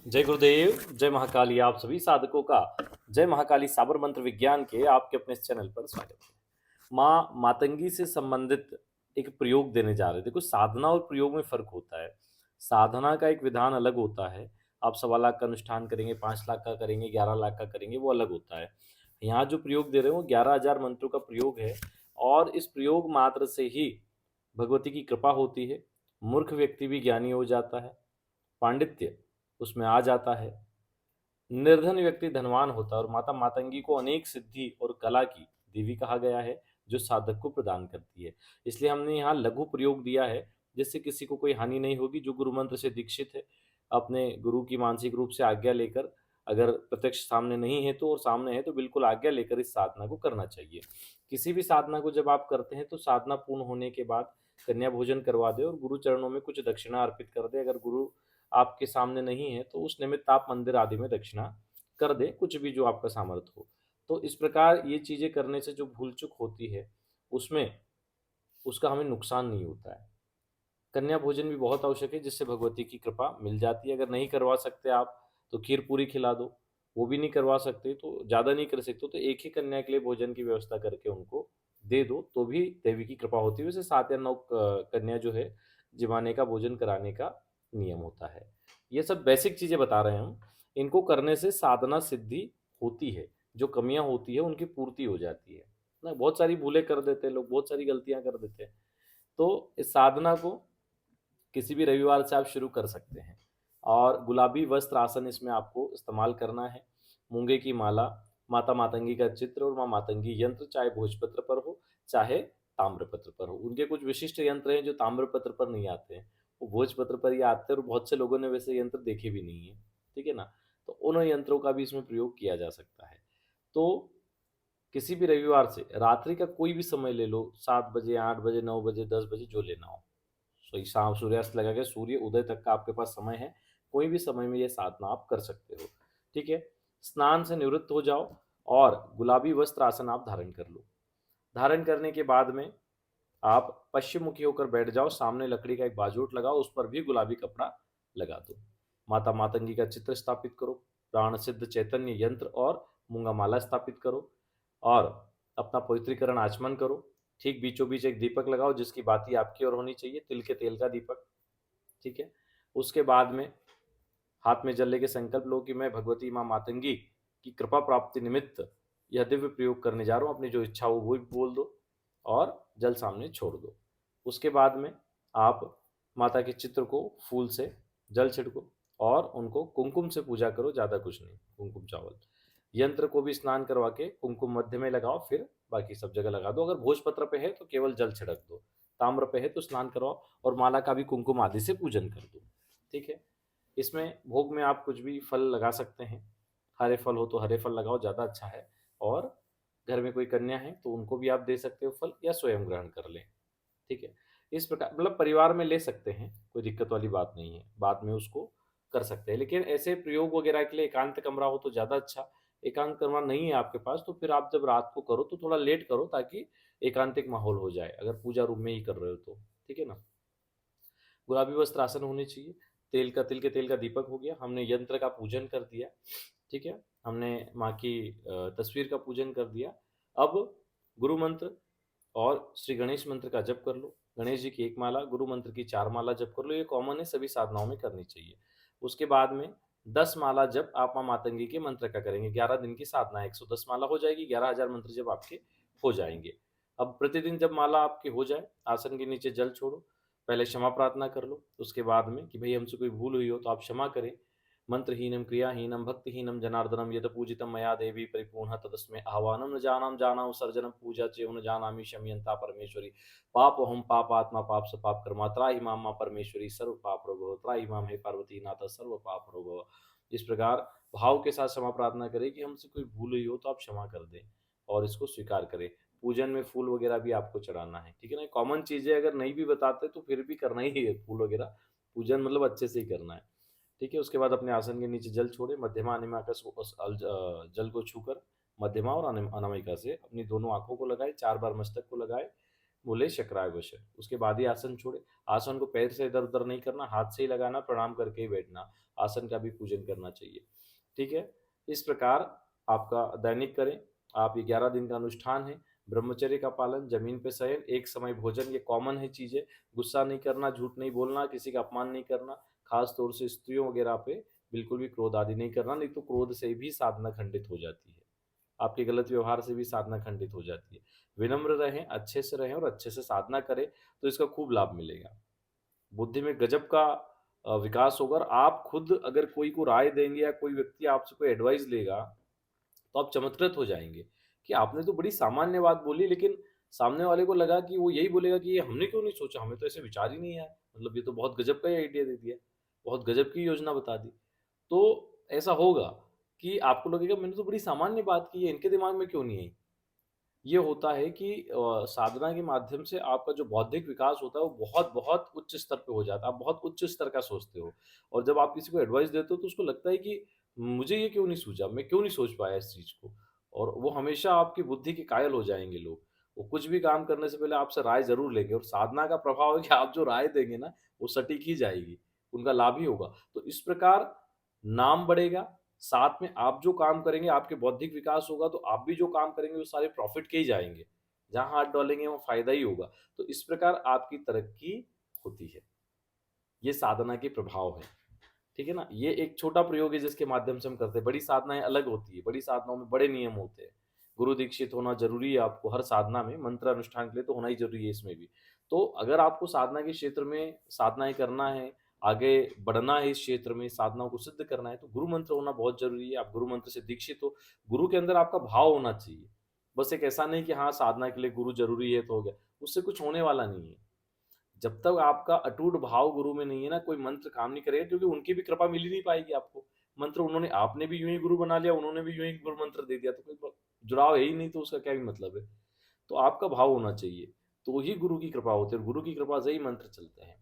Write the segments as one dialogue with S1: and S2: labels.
S1: जय गुरुदेव, जय महाकाली। आप सभी साधकों का जय महाकाली साबर मंत्र विज्ञान के आपके अपने इस चैनल पर स्वागत है। माँ मातंगी से संबंधित एक प्रयोग देने जा रहे थे। देखो, साधना और प्रयोग में फर्क होता है। साधना का एक विधान अलग होता है। आप 1.25 लाख का अनुष्ठान करेंगे, 5 लाख का करेंगे, 11 लाख का करेंगे, वो अलग होता है। यहाँ जो प्रयोग दे रहे हो 11,000 मंत्रों का प्रयोग है। और इस प्रयोग मात्र से ही भगवती की कृपा होती है। मूर्ख व्यक्ति भी ज्ञानी हो जाता है, पांडित्य उसमें आ जाता है, निर्धन व्यक्ति धनवान होता है। और माता मातंगी को अनेक सिद्धि और कला की देवी कहा गया है, जो साधक को प्रदान करती है। इसलिए हमने यहाँ लघु प्रयोग दिया है, जिससे किसी को कोई हानि नहीं होगी। जो गुरु मंत्र से दीक्षित है, अपने गुरु की मानसिक रूप से आज्ञा लेकर, अगर प्रत्यक्ष सामने नहीं है तो, और सामने है तो बिल्कुल आज्ञा लेकर इस साधना को करना चाहिए। किसी भी साधना को जब आप करते हैं तो साधना पूर्ण होने के बाद कन्या भोजन करवा दे और गुरु चरणों में कुछ दक्षिणा अर्पित कर दे। अगर गुरु आपके सामने नहीं है तो उस निमित्त आप मंदिर आदि में दक्षिणा कर दे, कुछ भी जो आपका सामर्थ्य हो। तो इस प्रकार ये चीजें करने से जो भूल चूक होती है, उसमें उसका हमें नुकसान नहीं होता है। कन्या भोजन भी बहुत आवश्यक है, जिससे भगवती की कृपा मिल जाती है। अगर नहीं करवा सकते आप तो खीर पूरी खिला दो। वो भी नहीं करवा सकते तो, ज़्यादा नहीं कर सकते तो एक ही कन्या के लिए भोजन की व्यवस्था करके उनको दे दो, तो भी देवी की कृपा होती है। वैसे 7 या 9 कन्या जो है, जिमाने का भोजन कराने का नियम होता है। ये सब बेसिक चीज़ें बता रहे हैं हम। इनको करने से साधना सिद्धि होती है, जो कमियां होती है उनकी पूर्ति हो जाती है ना। बहुत सारी भूलें कर देते हैं लोग, बहुत सारी गलतियां कर देते हैं। तो इस साधना को किसी भी रविवार से आप शुरू कर सकते हैं। और गुलाबी वस्त्र आसन इसमें आपको इस्तेमाल करना है। मूंगे की माला, माता मातंगी का चित्र और माँ मातंगी यंत्र, चाहे भोजपत्र पर हो चाहे ताम्रपत्र पर हो। उनके कुछ विशिष्ट यंत्र हैं जो ताम्रपत्र पर नहीं आते हैं, वो भोजपत्र पर ही आते हैं। और बहुत से लोगों ने वैसे यंत्र देखे भी नहीं है, ठीक है ना। तो उन यंत्रों का भी इसमें प्रयोग किया जा सकता है। तो किसी भी रविवार से रात्रि का कोई भी समय ले लो, 7 बजे, 8 बजे, 9 बजे, 10 बजे, जो लेना हो। सही, शाम सूर्यास्त लगा के सूर्य उदय तक का आपके पास समय है। कोई भी समय में ये साधना आप कर सकते हो, ठीक है। स्नान से निवृत्त हो जाओ और गुलाबी वस्त्र आसन आप धारण कर लो। धारण करने के बाद में आप पश्चिम मुखी होकर बैठ जाओ। सामने लकड़ी का एक बाजूट लगाओ, उस पर भी गुलाबी कपड़ा लगा दो। माता मातंगी का चित्र स्थापित करो। प्राण सिद्ध चैतन्य यंत्र और मूंगा माला स्थापित करो और अपना पवित्रीकरण आचमन करो। ठीक बीचों बीच एक दीपक लगाओ, जिसकी बाती आपकी ओर होनी चाहिए, तिल के तेल का दीपक, ठीक है। उसके बाद में हाथ में जल लेके संकल्प लो कि मैं भगवती माँ मातंगी की कृपा प्राप्ति निमित्त यह दिव्य प्रयोग करने जा रहा हूँ। अपनी जो इच्छा हो वो भी बोल दो और जल सामने छोड़ दो। उसके बाद में आप माता के चित्र को फूल से जल छिड़को और उनको कुमकुम से पूजा करो, ज़्यादा कुछ नहीं, कुमकुम चावल। यंत्र को भी स्नान करवा के कुमकुम मध्य में लगाओ, फिर बाकी सब जगह लगा दो। अगर भोजपत्र पे है तो केवल जल छिड़क दो, ताम्र पे है तो स्नान करवाओ और माला का भी कुमकुम आदि से पूजन कर दो, ठीक है। इसमें भोग में आप कुछ भी फल लगा सकते हैं। हरे फल हो तो हरे फल लगाओ, ज़्यादा अच्छा है। और घर में कोई कन्या है तो उनको भी आप दे सकते हो फल, या स्वयं ग्रहण कर लें, ठीक है। इस प्रकार मतलब परिवार में ले सकते हैं, कोई दिक्कत वाली बात नहीं है, बाद में उसको कर सकते हैं। लेकिन ऐसे प्रयोग वगैरह के लिए एकांत कमरा हो तो ज़्यादा अच्छा। एकांत कमरा नहीं है आपके पास तो फिर आप जब रात को करो तो थोड़ा लेट करो, ताकि एकांतिक माहौल हो जाए, अगर पूजा रूम में ही कर रहे हो तो, ठीक है ना। गुलाबी वस्त्र आसन होने चाहिए। तिल के तेल का दीपक हो गया, हमने यंत्र का पूजन कर दिया, ठीक है। हमने माँ की तस्वीर का पूजन कर दिया। अब गुरु मंत्र और श्री गणेश मंत्र का जप कर लो। गणेश जी की 1 माला, गुरु मंत्र की 4 माला जप कर लो। ये कॉमन है, सभी साधनाओं में करनी चाहिए। उसके बाद में 10 माला जप आप माँ मातंगी के मंत्र का करेंगे। 11 दिन की साधना है, 110 माला हो जाएगी। 11,000 मंत्र जब आपके हो जाएंगे। अब प्रतिदिन जब माला आपकी हो जाए, आसन के नीचे जल छोड़ो। पहले क्षमा प्रार्थना कर लो, उसके बाद में कि भाई हमसे कोई भूल हुई हो तो आप क्षमा करें। मंत्रहीनम क्रियाहीनम भक्तिहीनम जनार्दनम यद पूजितम मया देवी परिपूर्ण तदस्मै आह्वानम न जानाम जानाम सर्जनम पूजा चेव न जानामि शमयंता परमेश्वरी। पाप हम पापात्मा पाप स पाप कर्मा त्राहि माम मां परमेश्वरी सर्व पाप रोग त्राहि माम हे पार्वती नाथ सर्व पाप रोग। इस प्रकार भाव के साथ क्षमा प्रार्थना करें कि हमसे कोई भूल हुई हो तो आप क्षमा कर दें और इसको स्वीकार करें। पूजन में फूल वगैरह भी आपको चढ़ाना है, ठीक है ना। कॉमन चीजें अगर नहीं भी बताते तो फिर भी करना ही है, फूल वगैरह पूजन मतलब अच्छे से ही करना है, ठीक है। उसके बाद अपने आसन के नीचे जल छोड़े, मध्यमा अनिमिका से उस जल को छूकर मध्यमा और अनामिका से अपनी दोनों आंखों को लगाए, 4 बार मस्तक को लगाए। मूले शक्राय वश। उसके बाद ही आसन छोड़े। आसन को पैर से इधर उधर नहीं करना, हाथ से ही लगाना, प्रणाम करके ही बैठना। आसन का भी पूजन करना चाहिए। ठीक है। इस प्रकार आपका दैनिक करें। आप ये 11 दिन का अनुष्ठान है। ब्रह्मचर्य का पालन, जमीन पे शयन, एक समय भोजन, ये कॉमन है चीजें। गुस्सा नहीं करना, झूठ नहीं बोलना, किसी का अपमान नहीं करना, खास तौर से स्त्रियों वगैरह पे बिल्कुल भी क्रोध आदि नहीं करना, नहीं तो क्रोध से भी साधना खंडित हो जाती है। आपके गलत व्यवहार से भी साधना खंडित हो जाती है। विनम्र रहें, अच्छे से रहें और अच्छे से साधना करें, तो इसका खूब लाभ मिलेगा। बुद्धि में गजब का विकास होगा। और आप खुद अगर कोई को राय देंगे या कोई व्यक्ति आपसे कोई एडवाइस लेगा, तो आप चमत्कृत हो जाएंगे कि आपने तो बड़ी सामान्य बात बोली, लेकिन सामने वाले को लगा कि वो यही बोलेगा कि ये हमने क्यों नहीं सोचा, हमें तो ऐसे विचार ही नहीं आया, मतलब ये तो बहुत गजब का ही आइडिया दे दिया, बहुत गजब की योजना बता दी। तो ऐसा होगा कि आपको लगेगा मैंने तो बड़ी सामान्य बात की है, इनके दिमाग में क्यों नहीं आई। ये होता है कि साधना के माध्यम से आपका जो बौद्धिक विकास होता है वो बहुत बहुत उच्च स्तर पे हो जाता है। आप बहुत उच्च स्तर का सोचते हो। और जब आप किसी को एडवाइस देते हो तो उसको लगता है कि मुझे ये क्यों नहीं सूझा, मैं क्यों नहीं सोच पाया इस चीज़ को। और वो हमेशा आपकी बुद्धि के कायल हो जाएँगे लोग। वो कुछ भी काम करने से पहले आपसे राय ज़रूर लेंगे, और साधना का प्रभाव है कि आप जो राय देंगे ना, वो सटीक ही जाएगी, उनका लाभ ही होगा। तो इस प्रकार नाम बढ़ेगा, साथ में आप जो काम करेंगे आपके बौद्धिक विकास होगा, तो आप भी जो काम करेंगे वो सारे प्रॉफिट के ही जाएँगे। जहाँ हाथ डालेंगे वहाँ फ़ायदा ही होगा। तो इस प्रकार आपकी तरक्की होती है। ये साधना के प्रभाव हैं। ठीक है ना? ये एक छोटा प्रयोग है जिसके माध्यम से हम करते हैं। बड़ी साधनाएँ अलग होती है। बड़ी साधनाओं में बड़े नियम होते हैं। गुरु दीक्षित होना ज़रूरी है आपको हर साधना में, मंत्र अनुष्ठान के लिए तो होना ही ज़रूरी है इसमें भी। तो अगर आपको साधना के क्षेत्र में साधनाएँ करना है, आगे बढ़ना है इस क्षेत्र में, साधनाओं को सिद्ध करना है, तो गुरु मंत्र होना बहुत ज़रूरी है। आप गुरु मंत्र से दीक्षित हो। गुरु के अंदर आपका भाव होना चाहिए। बस एक ऐसा नहीं कि हाँ, साधना के लिए गुरु ज़रूरी है तो हो गया। उससे कुछ होने वाला नहीं है। जब तक आपका अटूट भाव गुरु में नहीं है ना, कोई मंत्र काम नहीं करेगा, क्योंकि उनकी भी कृपा मिल ही नहीं पाएगी आपको। मंत्र उन्होंने, आपने भी यूँ ही गुरु बना लिया, उन्होंने भी यूँ ही गुरु मंत्र दे दिया, तो कोई जुड़ाव है ही नहीं, तो उसका क्या ही मतलब है। तो आपका भाव होना चाहिए, तो ही गुरु की कृपा होती है, और गुरु की कृपा से ही मंत्र चलते हैं।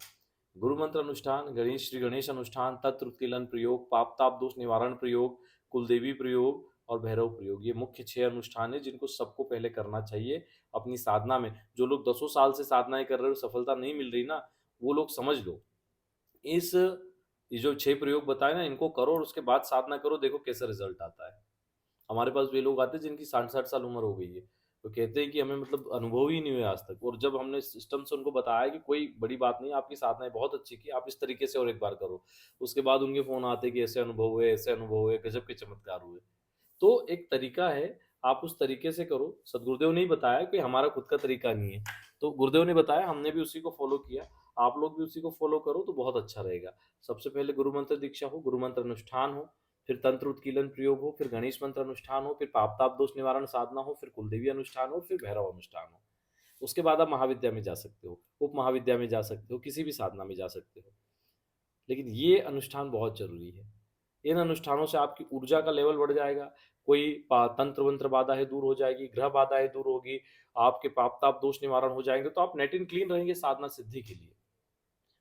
S1: गुरु मंत्र अनुष्ठान, गणेश श्री गणेश अनुष्ठान, तंत्र उत्कीलन प्रयोग, पाप ताप दोष निवारण प्रयोग, कुलदेवी प्रयोग और भैरव प्रयोग, ये मुख्य 6 अनुष्ठान है जिनको सबको पहले करना चाहिए अपनी साधना में। जो लोग दसों साल से साधनाएं कर रहे हो, सफलता नहीं मिल रही ना, वो लोग समझ लो, इस ये जो 6 प्रयोग बताए ना, इनको करो और उसके बाद साधना करो, देखो कैसा रिजल्ट आता है। हमारे पास वे लोग आते हैं जिनकी 60-60 साल उम्र हो गई है। तो कहते हैं कि हमें मतलब अनुभव ही नहीं हुआ आज तक, और जब हमने सिस्टम से उनको बताया कि कोई बड़ी बात नहीं, आपकी साधनाएँ बहुत अच्छी की, आप इस तरीके से और एक बार करो। उसके बाद उनके फ़ोन आते हैं कि ऐसे अनुभव हुए, ऐसे अनुभव हुए, गज़ब के चमत्कार हुए। तो एक तरीका है, आप उस तरीके से करो। सद्गुरुदेव ने ही बताया कि हमारा खुद का तरीका नहीं है। तो गुरुदेव ने बताया, हमने भी उसी को फ़ॉलो किया। आप लोग भी उसी को फ़ॉलो करो तो बहुत अच्छा रहेगा। सबसे पहले गुरु मंत्र दीक्षा हो, गुरु मंत्र अनुष्ठान हो, फिर तंत्र उत्कीलन प्रयोग हो, फिर गणेश मंत्र अनुष्ठान हो, फिर पाप ताप दोष निवारण साधना हो, फिर कुलदेवी अनुष्ठान हो, फिर भैरव अनुष्ठान हो। उसके बाद आप महाविद्या में जा सकते हो, उप महाविद्या में जा सकते हो, किसी भी साधना में जा सकते हो। लेकिन ये अनुष्ठान बहुत ज़रूरी है। इन अनुष्ठानों से आपकी ऊर्जा का लेवल बढ़ जाएगा, कोई तंत्र वंत्र बाधाएं दूर हो जाएगी, ग्रह बाधाएं दूर होगी, आपके पाप ताप दोष निवारण हो जाएंगे, तो आप नेट एंड क्लीन रहेंगे साधना सिद्धि के लिए।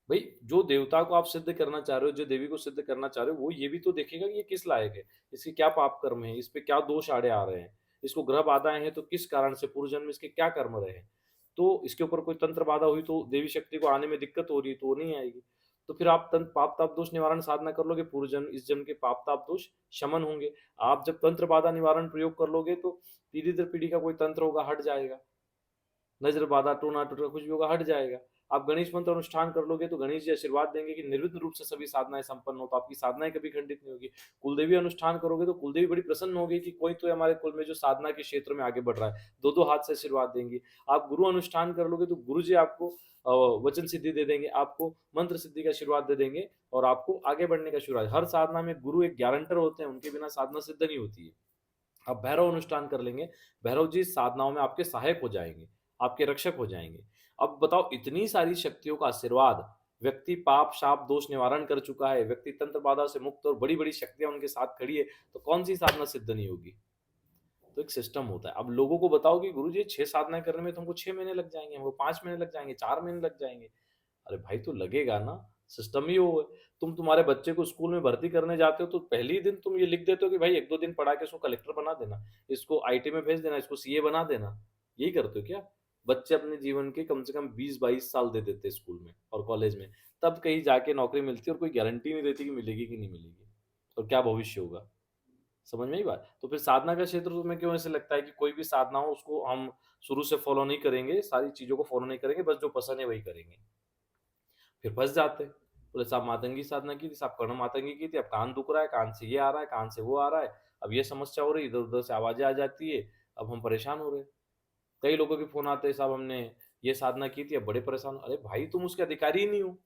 S1: भाई, जो देवता को आप सिद्ध करना चाह रहे हो, जो देवी को सिद्ध करना चाह रहे हो, वो ये भी तो देखेगा कि ये किस लायक है, इसके क्या पाप कर्म है, इस पे क्या दोष आड़े आ रहे हैं, इसको ग्रह बाधाएं हैं तो किस कारण से, पूर्व जन्म में इसके क्या कर्म रहे हैं। तो इसके ऊपर कोई तंत्र बाधा हुई तो देवी शक्ति को आने में दिक्कत हो रही है, तो वो नहीं आएगी। तो फिर आप तंत्र पाप ताप दोष निवारण साधना कर लोगे, पूर्व जन्म इस जन्म के पाप ताप दोष शमन होंगे। आप जब तंत्र बाधा निवारण प्रयोग कर लोगे, तो पीढ़ी दर पीढ़ी का कोई तंत्र होगा, हट जाएगा। नजर बाधा, टोना टूटा, कुछ भी होगा, हट जाएगा। आप गणेश मंत्र अनुष्ठान कर लोगे तो गणेश जी आशीर्वाद देंगे कि निर्विघ्न रूप से सभी साधनाएं संपन्न हो, तो आपकी साधनाएं कभी खंडित नहीं होगी। कुलदेवी अनुष्ठान करोगे तो कुलदेवी बड़ी प्रसन्न होगी कि कोई तो हमारे कुल में जो साधना के क्षेत्र में आगे बढ़ रहा है, दो दो हाथ से आशीर्वाद देंगी। आप गुरु अनुष्ठान कर लोगे तो गुरु जी आपको वचन सिद्धि दे देंगे, आपको मंत्र सिद्धि का आशीर्वाद दे देंगे, और आपको आगे बढ़ने का आशीर्वाद। हर साधना में गुरु एक गारंटर होते हैं, उनके बिना साधना सिद्ध नहीं होती है। आप भैरव अनुष्ठान कर लेंगे, भैरव जी साधनाओं में आपके सहायक हो जाएंगे, आपके रक्षक हो जाएंगे। अब बताओ, इतनी सारी शक्तियों का आशीर्वाद, व्यक्ति पाप शाप दोष निवारण कर चुका है, व्यक्ति तंत्र बाधा से मुक्त और बड़ी बड़ी शक्तियां उनके साथ खड़ी है, तो कौन सी साधना सिद्ध नहीं होगी। तो एक सिस्टम होता है। अब लोगों को बताओ कि गुरु जी 6 साधनाएं करने में तुमको 6 महीने लग जाएंगे, हमको 5 महीने लग जाएंगे, 4 महीने लग जाएंगे। अरे भाई, तो लगेगा ना, सिस्टम ही वो है। तुम तुम्हारे बच्चे को स्कूल में भर्ती करने जाते हो तो पहले ही दिन तुम ये लिख देते हो कि भाई 1-2 दिन पढ़ा के इसको कलेक्टर बना देना, इसको आईटी में भेज देना, इसको सीए बना देना। यही करते हो क्या? बच्चे अपने जीवन के कम से कम 20-22 साल दे देते हैं स्कूल में और कॉलेज में, तब कहीं जाके नौकरी मिलती है और कोई गारंटी नहीं रहती कि मिलेगी कि नहीं मिलेगी, और क्या भविष्य होगा। समझ में आई बात? तो फिर साधना का क्षेत्र तुम्हें क्यों ऐसे लगता है कि कोई भी साधना हो उसको हम शुरू से फॉलो नहीं करेंगे, सारी चीज़ों को फॉलो नहीं करेंगे, बस जो पसंद है वही करेंगे। फिर फँस जाते हैं। बोले साहब मातंगी साधना की थी, साहब कर्ण मातंगी की थी, अब कान दुख रहा है, कान से ये आ रहा है, कान से वो आ रहा है, अब ये समस्या हो रही है, इधर-उधर से आवाज़ें आ जाती है, अब हम परेशान हो रहे हैं। कई लोगों के फ़ोन आते हैं, साहब हमने ये साधना की थी, अब बड़े परेशान हो। अरे भाई तुम उसके अधिकारी ही नहीं हो।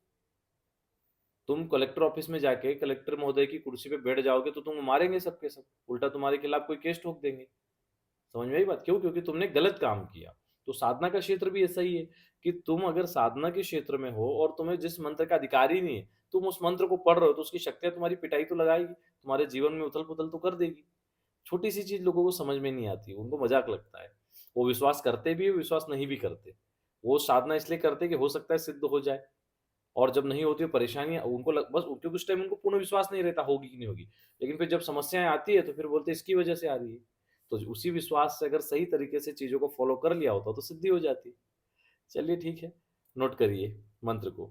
S1: तुम कलेक्टर ऑफिस में जाके कलेक्टर महोदय की कुर्सी पे बैठ जाओगे तो तुम मारेंगे सब के सब, उल्टा तुम्हारे खिलाफ कोई केस ठोक देंगे। समझ में आई बात? क्यों? क्योंकि तुमने गलत काम किया। तो साधना का क्षेत्र भी ऐसा ही है कि तुम अगर साधना के क्षेत्र में हो और तुम्हें जिस मंत्र का अधिकार ही नहीं है, तुम उस मंत्र को पढ़ रहे हो तो उसकी शक्तियाँ तुम्हारी पिटाई तो लगाएगी, तुम्हारे जीवन में उथल-पुथल तो कर देगी। छोटी-सी चीज़ लोगों को समझ में नहीं आती, उनको मज़ाक लगता है। वो विश्वास करते भी हैं, विश्वास नहीं भी करते। वो साधना इसलिए करते हैं कि हो सकता है सिद्ध हो जाए, और जब नहीं होती है परेशानियाँ उनको बस क्योंकि उस टाइम उनको पूर्ण विश्वास नहीं रहता होगी कि नहीं होगी। लेकिन फिर जब समस्याएँ आती है तो फिर बोलते हैं इसकी वजह से आ रही है। तो उसी विश्वास से अगर सही तरीके से चीज़ों को फ़ॉलो कर लिया होता तो सिद्धि हो जाती। चलिए ठीक है, नोट करिए मंत्र को।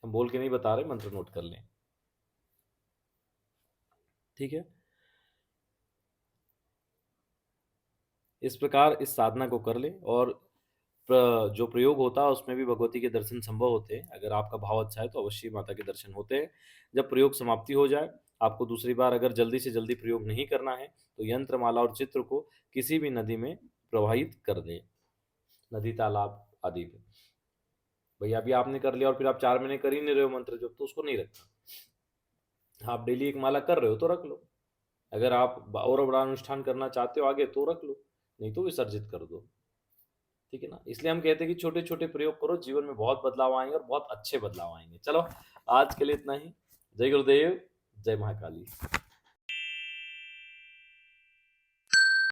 S1: हम बोल के नहीं बता रहे, मंत्र नोट कर लें। ठीक है? इस प्रकार इस साधना को कर लें, और जो प्रयोग होता है उसमें भी भगवती के दर्शन संभव होते हैं। अगर आपका भाव अच्छा है तो अवश्य माता के दर्शन होते हैं। जब प्रयोग समाप्ति हो जाए, आपको दूसरी बार अगर जल्दी से जल्दी प्रयोग नहीं करना है तो यंत्र माला और चित्र को किसी भी नदी में प्रवाहित कर दें, नदी तालाब आदि में। भैया अभी आपने कर लिया और फिर आप 4 महीने कर ही नहीं रहे हो मंत्र जप, तो उसको नहीं रखना। आप डेली एक माला कर रहे हो तो रख लो। अगर आप और बड़ा अनुष्ठान करना चाहते हो आगे तो रख लो, नहीं तो विसर्जित कर दो। ठीक है ना? इसलिए हम कहते हैं कि छोटे-छोटे प्रयोग करो, जीवन में बहुत बदलाव आएँगे और बहुत अच्छे बदलाव आएँगे। चलो, आज के लिए इतना ही। जय गुरुदेव, जय महाकाली।